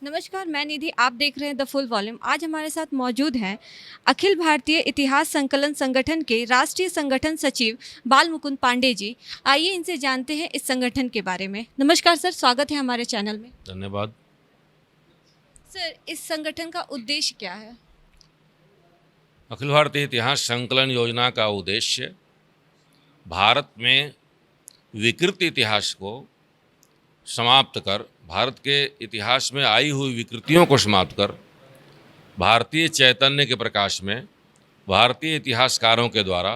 नमस्कार, मैं निधि। आप देख रहे हैं द फुल वॉल्यूम। आज हमारे साथ मौजूद हैं अखिल भारतीय इतिहास संकलन संगठन के राष्ट्रीय संगठन सचिव बाल मुकुंद पांडे जी। आइए इनसे जानते हैं इस संगठन के बारे में। नमस्कार सर, स्वागत है हमारे चैनल में। धन्यवाद। सर, इस संगठन का उद्देश्य क्या है? अखिल भारतीय इतिहास संकलन योजना का उद्देश्य भारत में विकृत इतिहास को समाप्त कर, भारत के इतिहास में आई हुई विकृतियों को समाप्त कर, भारतीय चैतन्य के प्रकाश में भारतीय इतिहासकारों के द्वारा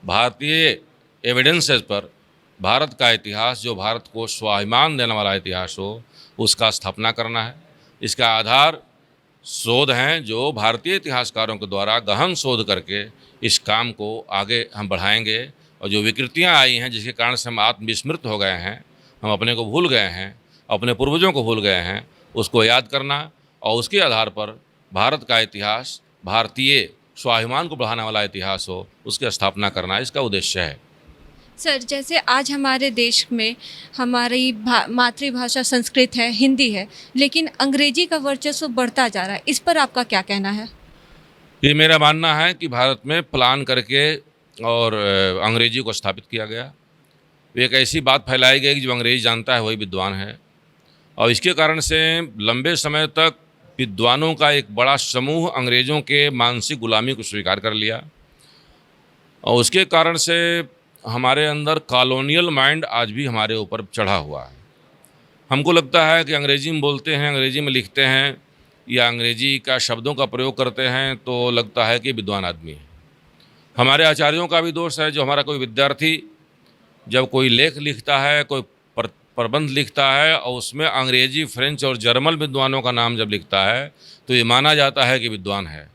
भारतीय एविडेंसेस पर भारत का इतिहास, जो भारत को स्वाभिमान देने वाला इतिहास हो, उसका स्थापना करना है। इसका आधार शोध हैं जो भारतीय इतिहासकारों के द्वारा गहन शोध करके इस काम को आगे हम बढ़ाएंगे। और जो विकृतियां आई हैं, जिसके कारण से हम आत्मविस्मृत हो गए हैं, हम अपने को भूल गए हैं, अपने पूर्वजों को भूल गए हैं, उसको याद करना और उसके आधार पर भारत का इतिहास, भारतीय स्वाभिमान को बढ़ाने वाला इतिहास हो, उसकी स्थापना करना इसका उद्देश्य है। सर, जैसे आज हमारे देश में हमारी मातृभाषा संस्कृत है, हिंदी है, लेकिन अंग्रेजी का वर्चस्व बढ़ता जा रहा है। इस पर आपका क्या कहना है? ये मेरा मानना है कि भारत में प्लान करके और अंग्रेजी को स्थापित किया गया। एक ऐसी बात फैलाई गई कि जो अंग्रेजी जानता है वही विद्वान है, और इसके कारण से लंबे समय तक विद्वानों का एक बड़ा समूह अंग्रेज़ों के मानसिक गुलामी को स्वीकार कर लिया। और उसके कारण से हमारे अंदर कॉलोनियल माइंड आज भी हमारे ऊपर चढ़ा हुआ है। हमको लगता है कि अंग्रेजी में बोलते हैं, अंग्रेजी में लिखते हैं या अंग्रेजी का शब्दों का प्रयोग करते हैं तो लगता है कि विद्वान आदमी है। हमारे आचार्यों का भी दोष है। जो हमारा कोई विद्यार्थी जब कोई लेख लिखता है, कोई प्रबंध लिखता है और उसमें अंग्रेजी, फ्रेंच और जर्मन विद्वानों का नाम जब लिखता है तो ये माना जाता है कि विद्वान है।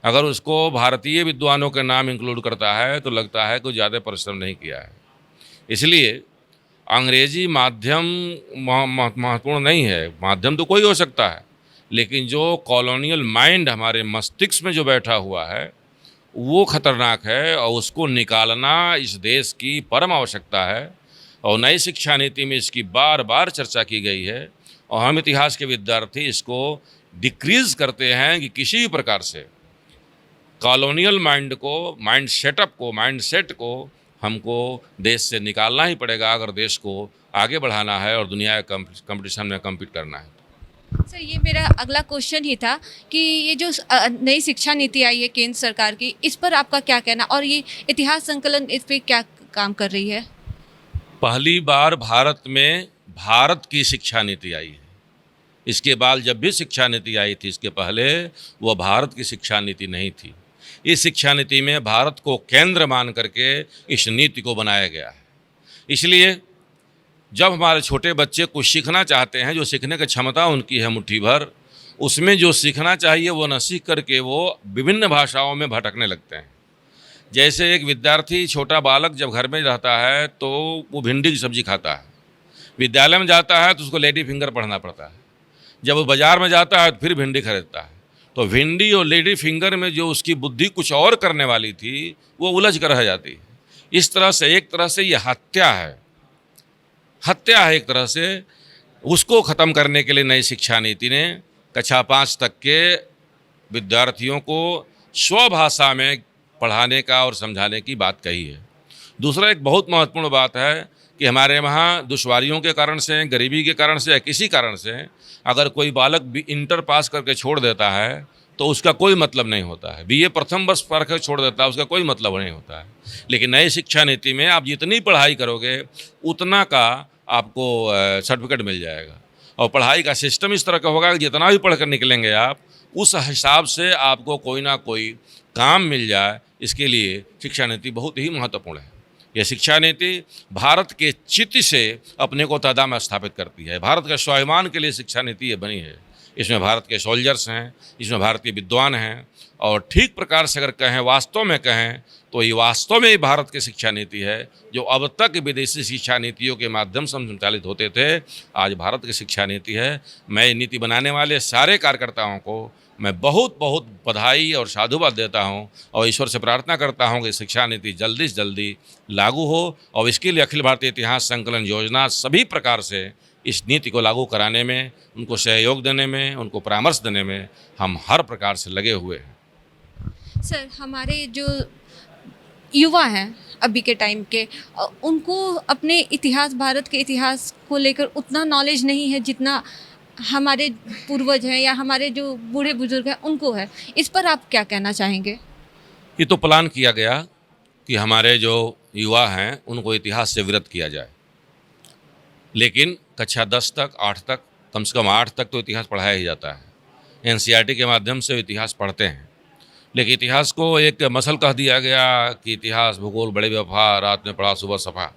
अगर उसको भारतीय विद्वानों के नाम इंक्लूड करता है तो लगता है कि ज़्यादा परिश्रम नहीं किया है। इसलिए अंग्रेजी माध्यम महत्वपूर्ण नहीं है। माध्यम तो कोई हो सकता है, लेकिन जो कॉलोनियल माइंड हमारे मस्तिष्क में जो बैठा हुआ है वो खतरनाक है, और उसको निकालना इस देश की परम आवश्यकता है। और नई शिक्षा नीति में इसकी बार बार चर्चा की गई है, और हम इतिहास के विद्यार्थी इसको डिक्रीज करते हैं कि किसी भी प्रकार से कॉलोनियल माइंड को, माइंड सेट को हमको देश से निकालना ही पड़ेगा अगर देश को आगे बढ़ाना है और दुनिया के कंपटीशन में कम्पीट करना है। सर, ये मेरा अगला क्वेश्चन ही था कि ये जो नई शिक्षा नीति आई है केंद्र सरकार की, इस पर आपका क्या कहना, और ये इतिहास संकलन इस पर क्या काम कर रही है? पहली बार भारत में भारत की शिक्षा नीति आई है। इसके बाद जब भी शिक्षा नीति आई थी, इसके पहले वो भारत की शिक्षा नीति नहीं थी। इस शिक्षा नीति में भारत को केंद्र मान करके इस नीति को बनाया गया है। इसलिए जब हमारे छोटे बच्चे कुछ सीखना चाहते हैं, जो सीखने की क्षमता उनकी है मुट्ठी भर, उसमें जो सीखना चाहिए वो न सीख करके वो विभिन्न भाषाओं में भटकने लगते हैं। जैसे एक विद्यार्थी, छोटा बालक जब घर में रहता है तो वो भिंडी की सब्जी खाता है, विद्यालय में जाता है तो उसको लेडी फिंगर पढ़ना पड़ता है, जब वो बाज़ार में जाता है तो फिर भिंडी खरीदता है। तो भिंडी और लेडी फिंगर में जो उसकी बुद्धि कुछ और करने वाली थी वो उलझ कर रह जाती है। इस तरह से एक तरह से ये हत्या है एक तरह से। उसको ख़त्म करने के लिए नई शिक्षा नीति ने कक्षा 5 तक के विद्यार्थियों को स्वभाषा में पढ़ाने का और समझाने की बात कही है। दूसरा एक बहुत महत्वपूर्ण बात है कि हमारे वहाँ दुश्वारियों के कारण से, गरीबी के कारण से या किसी कारण से अगर कोई बालक भी इंटर पास करके छोड़ देता है तो उसका कोई मतलब नहीं होता है। बीए प्रथम वर्ष पढ़ कर छोड़ देता है, उसका कोई मतलब नहीं होता है। लेकिन नई शिक्षा नीति में आप जितनी पढ़ाई करोगे उतना का आपको सर्टिफिकेट मिल जाएगा, और पढ़ाई का सिस्टम इस तरह का होगा कि जितना भी पढ़ कर निकलेंगे आप, उस हिसाब से आपको कोई ना कोई काम मिल जाए। इसके लिए शिक्षा नीति बहुत ही महत्वपूर्ण है। यह शिक्षा नीति भारत के चित्त से अपने को तादाद में स्थापित करती है। भारत के स्वाभिमान के लिए शिक्षा नीति ये बनी है। इसमें भारत के सोल्जर्स हैं, इसमें भारतीय विद्वान हैं, और ठीक प्रकार से अगर कहें, वास्तव में कहें तो ये वास्तव में भारत की शिक्षा नीति है। जो अब तक विदेशी शिक्षा नीतियों के माध्यम से संचालित होते थे, आज भारत की शिक्षा नीति है। मैं नीति बनाने वाले सारे कार्यकर्ताओं को मैं बहुत बहुत बधाई और साधुवाद देता हूं और ईश्वर से प्रार्थना करता हूं कि शिक्षा नीति जल्दी से जल्दी लागू हो और इसके लिए अखिल भारतीय इतिहास संकलन योजना सभी प्रकार से इस नीति को लागू कराने में, उनको सहयोग देने में, उनको परामर्श देने में हम हर प्रकार से लगे हुए हैं। सर, हमारे जो युवा हैं अभी के टाइम के, उनको अपने इतिहास, भारत के इतिहास को लेकर उतना नॉलेज नहीं है जितना हमारे पूर्वज हैं या हमारे जो बूढ़े बुजुर्ग हैं उनको है। इस पर आप क्या कहना चाहेंगे? ये तो प्लान किया गया कि हमारे जो युवा हैं उनको इतिहास से विरत किया जाए, लेकिन कक्षा 10 तक, 8 तक, कम से कम 8 तक तो इतिहास पढ़ाया ही जाता है। एनसीईआरटी के माध्यम से इतिहास पढ़ते हैं, लेकिन इतिहास को एक मसल कह दिया गया कि इतिहास भूगोल बड़े वफा, रात में पढ़ा सुबह सफा।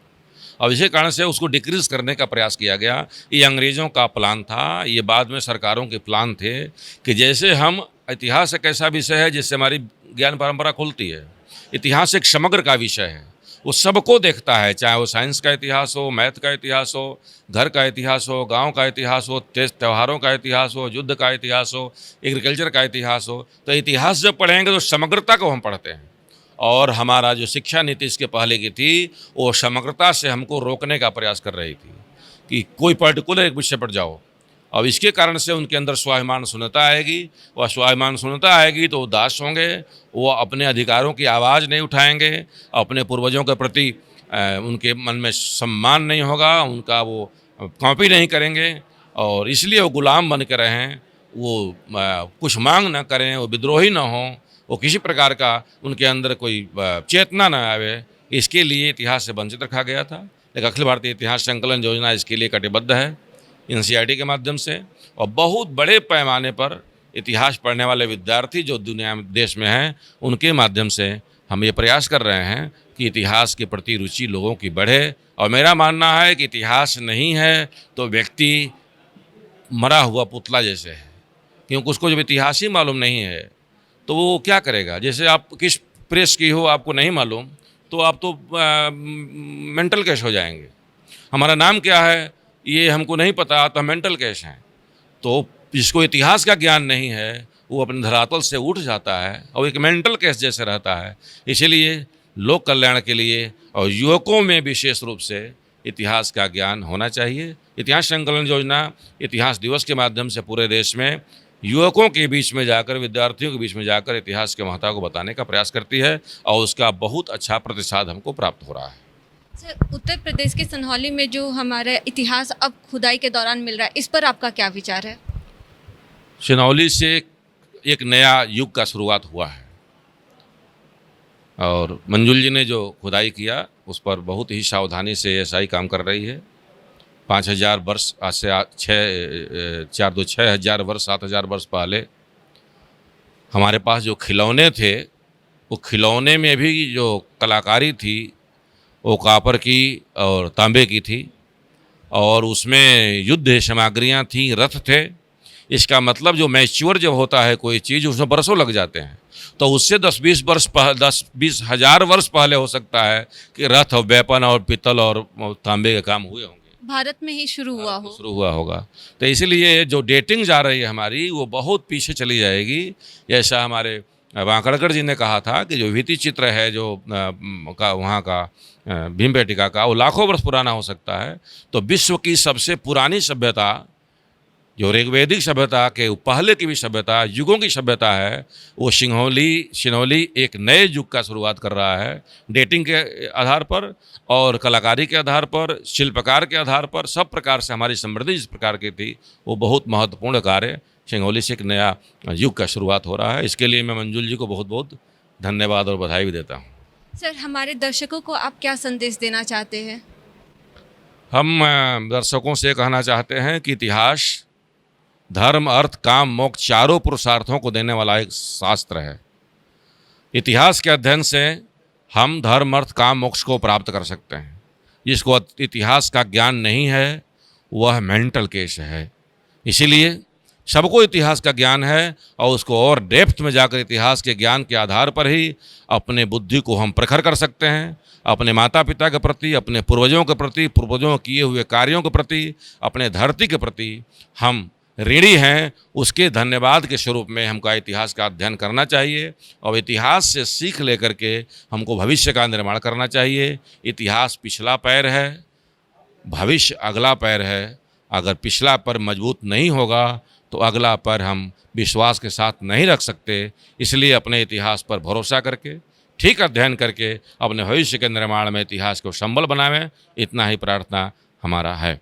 अब इसी कारण से उसको डिक्रीज करने का प्रयास किया गया। ये अंग्रेज़ों का प्लान था, ये बाद में सरकारों के प्लान थे कि जैसे हम, इतिहास एक ऐसा विषय है जिससे हमारी ज्ञान परंपरा खुलती है। इतिहास एक समग्र का विषय है, वो सबको देखता है, चाहे वो साइंस का इतिहास हो, मैथ का इतिहास हो, घर का इतिहास हो, गांव का इतिहास हो, त्योहारों का इतिहास हो, युद्ध का इतिहास हो, एग्रीकल्चर का इतिहास हो। तो इतिहास जब पढ़ेंगे तो समग्रता को हम पढ़ते हैं। और हमारा जो शिक्षा नीति इसके पहले की थी वो समग्रता से हमको रोकने का प्रयास कर रही थी कि कोई पर्टिकुलर एक विषय पर जाओ। अब इसके कारण से उनके अंदर स्वाभिमान शून्यता आएगी, वह स्वाभिमान शून्यता आएगी तो उदास होंगे, वो अपने अधिकारों की आवाज़ नहीं उठाएंगे, अपने पूर्वजों के प्रति उनके मन में सम्मान नहीं होगा, उनका वो कॉपी नहीं करेंगे और इसलिए वो गुलाम बन के रहें, वो कुछ मांग ना करें, वो विद्रोही ना हों, वो किसी प्रकार का उनके अंदर कोई चेतना न आवे। इसके लिए इतिहास से वंचित रखा गया था। लेकिन अखिल भारतीय इतिहास संकलन योजना इसके लिए कटिबद्ध है एनसीईआरटी के माध्यम से, और बहुत बड़े पैमाने पर इतिहास पढ़ने वाले विद्यार्थी जो दुनिया में, देश में हैं, उनके माध्यम से हम ये प्रयास कर रहे हैं कि इतिहास के प्रति रुचि लोगों की बढ़े। और मेरा मानना है कि इतिहास नहीं है तो व्यक्ति मरा हुआ पुतला जैसे है, क्योंकि उसको जब इतिहास ही मालूम नहीं है तो वो क्या करेगा। जैसे आप किस प्रेस की हो आपको नहीं मालूम तो आप तो मेंटल केस हो जाएंगे। हमारा नाम क्या है ये हमको नहीं पता तो हम मेंटल केस हैं। तो जिसको इतिहास का ज्ञान नहीं है वो अपने धरातल से उठ जाता है और एक मेंटल केस जैसे रहता है। इसीलिए लोक कल्याण के लिए और युवकों में विशेष रूप से इतिहास का ज्ञान होना चाहिए। इतिहास संकलन योजना इतिहास दिवस के माध्यम से पूरे देश में युवकों के बीच में जाकर, विद्यार्थियों के बीच में जाकर इतिहास के महत्व को बताने का प्रयास करती है और उसका बहुत अच्छा प्रतिसाद हमको प्राप्त हो रहा है। सर, उत्तर प्रदेश के सनहौली में जो हमारा इतिहास अब खुदाई के दौरान मिल रहा है, इस पर आपका क्या विचार है? सिनौली से एक नया युग का शुरुआत हुआ है और मंजुल जी ने जो खुदाई किया उस पर बहुत ही सावधानी से एएसआई काम कर रही है। 5000 वर्ष आज से 6,000 वर्ष 7,000 वर्ष पहले हमारे पास जो खिलौने थे वो खिलौने में भी जो कलाकारी थी वो कॉपर की और तांबे की थी और उसमें युद्ध सामग्रियाँ थीं, रथ थे। इसका मतलब जो मैच्योर जब होता है कोई चीज़ उसमें बरसों लग जाते हैं, तो उससे 10-20 हज़ार वर्ष पहले हो सकता है कि रथ और वेपन और पित्तल और तांबे के काम हुए होंगे। भारत में ही शुरू हुआ होगा। तो इसलिए जो डेटिंग जा रही है हमारी वो बहुत पीछे चली जाएगी। ऐसा हमारे वांकड़कर जी ने कहा था कि जो भित्ति चित्र है जो वहाँ का भीमबेटका का वो लाखों वर्ष पुराना हो सकता है। तो विश्व की सबसे पुरानी सभ्यता जो ऋग्वैदिक सभ्यता के पहले की भी सभ्यता, युगों की सभ्यता है, वो सिनौली एक नए युग का शुरुआत कर रहा है। डेटिंग के आधार पर और कलाकारी के आधार पर, शिल्पकार के आधार पर, सब प्रकार से हमारी समृद्धि जिस प्रकार की थी वो बहुत महत्वपूर्ण कार्य सिंगौली से एक नया युग का शुरुआत हो रहा है। इसके लिए मैं मंजुल जी को बहुत बहुत धन्यवाद और बधाई भी देता हूँ। सर, हमारे दर्शकों को आप क्या संदेश देना चाहते हैं? हम दर्शकों से कहना चाहते हैं कि इतिहास धर्म, अर्थ, काम, मोक्ष चारों पुरुषार्थों को देने वाला एक शास्त्र है। इतिहास के अध्ययन से हम धर्म, अर्थ, काम, मोक्ष को प्राप्त कर सकते हैं। जिसको इतिहास का ज्ञान नहीं है वह मेंटल केस है। इसीलिए सबको इतिहास का ज्ञान है और उसको और डेप्थ में जाकर इतिहास के ज्ञान के आधार पर ही अपने बुद्धि को हम प्रखर कर सकते हैं। अपने माता पिता के प्रति, अपने पूर्वजों के प्रति, पूर्वजों किए हुए कार्यों के प्रति, अपने धरती के प्रति हम ऋणी हैं, उसके धन्यवाद के स्वरूप में हमको इतिहास का अध्ययन करना चाहिए और इतिहास से सीख लेकर के हमको भविष्य का निर्माण करना चाहिए। इतिहास पिछला पैर है, भविष्य अगला पैर है। अगर पिछला पैर मजबूत नहीं होगा तो अगला पैर हम विश्वास के साथ नहीं रख सकते। इसलिए अपने इतिहास पर भरोसा करके ठीक अध्ययन करके अपने भविष्य के निर्माण में इतिहास को संबल बनावें, इतना ही प्रार्थना हमारा है।